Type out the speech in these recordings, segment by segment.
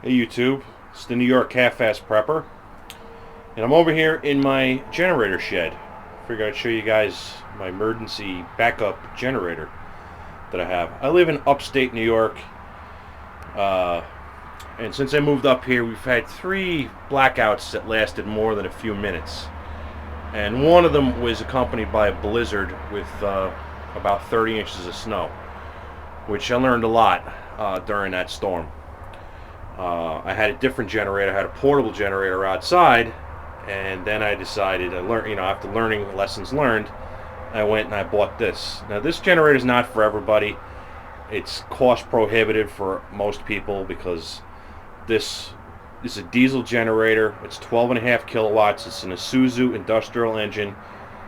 Hey YouTube, it's the New York Half-Ass Prepper, and I'm over here in my generator shed. Figured I'd show you guys my emergency backup generator that I have. I live in upstate New York, uh, and since I moved up here, we've had 3 blackouts that lasted more than a few minutes. And one of them was accompanied by a blizzard with about 30 inches of snow, which I learned a lot during that storm. I had a different generator. I had a portable generator outside, and then I decided I learned, after learning lessons learned, I went and I bought this. Now, this generator is not for everybody. It's cost prohibitive for most people because this is a diesel generator. It's 12.5 kilowatts. It's an Isuzu industrial engine.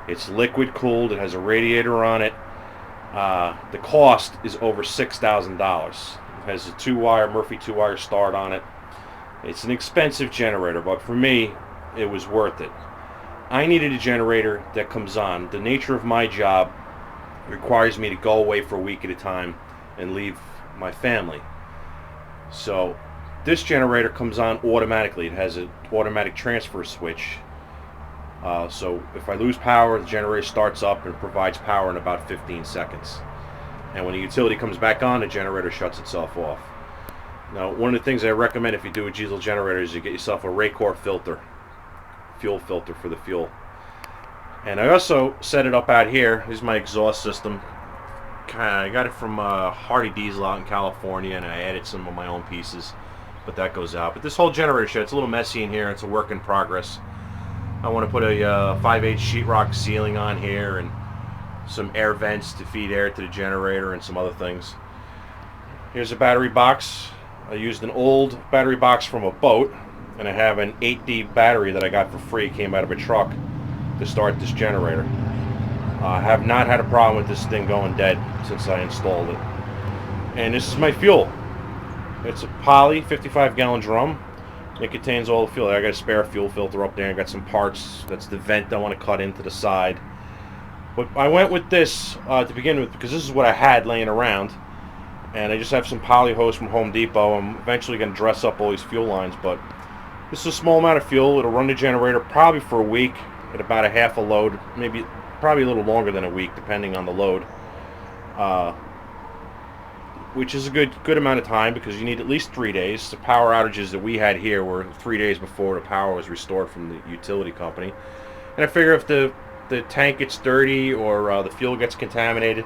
It's liquid cooled. It has a radiator on it. The cost is over $6,000. It has a 2-wire Murphy 2-wire start on it. It's an expensive generator, but for me, it was worth it. I needed a generator that comes on. The nature of my job requires me to go away for a week at a time and leave my family. So this generator comes on automatically. It has an automatic transfer switch. So if I lose power, the generator starts up and provides power in about 15 seconds. And when the utility comes back on, the generator shuts itself off. Now, one of the things I recommend if you do a diesel generator is you get yourself a Raycor filter, fuel filter for the fuel. And I also set it up out here. This is my exhaust system. I got it from Hardy Diesel out in California, and I added some of my own pieces, but that goes out. But this whole generator shed, it's a little messy in here. It's a work in progress. I want to put a 5/8 sheetrock ceiling on here and some air vents to feed air to the generator and some other things. Here's a battery box. I used an old battery box from a boat, and I have an 8D battery that I got for free. It came out of a truck to start this generator. I have not had a problem with this thing going dead since I installed it. And this is my fuel. It's a poly 55-gallon drum. It contains all the fuel. I got a spare fuel filter up there. I got some parts. That's the vent I want to cut into the side. But I went with this to begin with because this is what I had laying around, and I just have some poly hose from Home Depot. I'm eventually going to dress up all these fuel lines, but this is a small amount of fuel. It'll run the generator probably for a week at about a half a load, probably a little longer than a week depending on the load, which is a good amount of time because you need at least 3 days. The power outages that we had here were 3 days before the power was restored from the utility company, and I figure if the tank gets dirty or the fuel gets contaminated,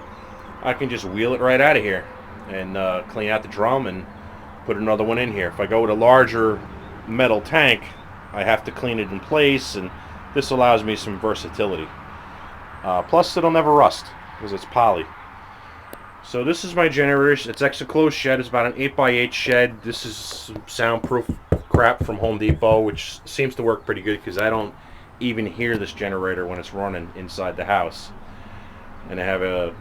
I can just wheel it right out of here and clean out the drum and put another one in here. If I go with a larger metal tank, I have to clean it in place, and this allows me some versatility. Plus, it'll never rust because it's poly. So this is my generator. It's extra closed shed. It's about an 8x8 shed. This is some soundproof crap from Home Depot, which seems to work pretty good because I don't even hear this generator when it's running inside the house. And I have a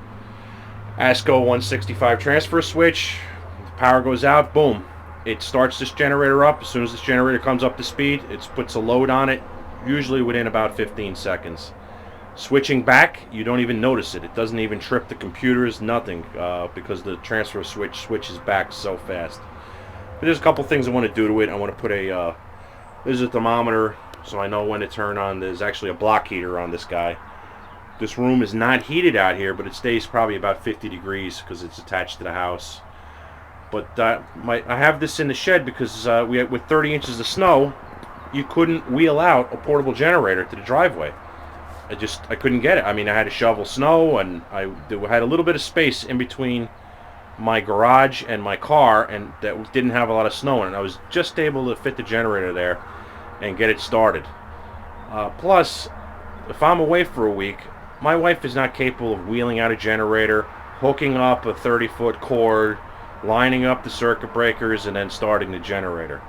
ASCO 165 transfer switch. The power goes out, boom, it starts this generator up. As soon as this generator comes up to speed, it puts a load on it, usually within about 15 seconds. Switching back, you don't even notice it. It doesn't even trip the computers, nothing, because the transfer switch switches back so fast. But there's a couple things I want to do to it. I want to put there's a thermometer so I know when to turn on. There's actually a block heater on this guy. This room is not heated out here, but it stays probably about 50 degrees because it's attached to the house. But I have this in the shed because with 30 inches of snow, you couldn't wheel out a portable generator to the driveway. I couldn't get it. I mean, I had to shovel snow, and I had a little bit of space in between my garage and my car, and that didn't have a lot of snow in it. I was just able to fit the generator there and get it started. Plus, if I'm away for a week, my wife is not capable of wheeling out a generator, hooking up a 30-foot cord, lining up the circuit breakers, and then starting the generator.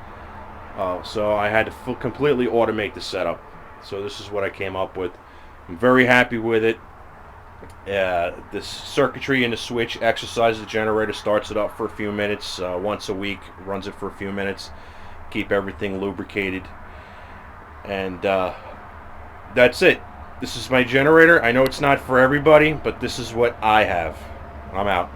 So I had to completely automate the setup. So this is what I came up with. I'm very happy with it. This circuitry in the switch exercises the generator, starts it up for a few minutes, once a week, runs it for a few minutes, keep everything lubricated. And that's it. This is my generator. I know it's not for everybody, but this is what I have. I'm out.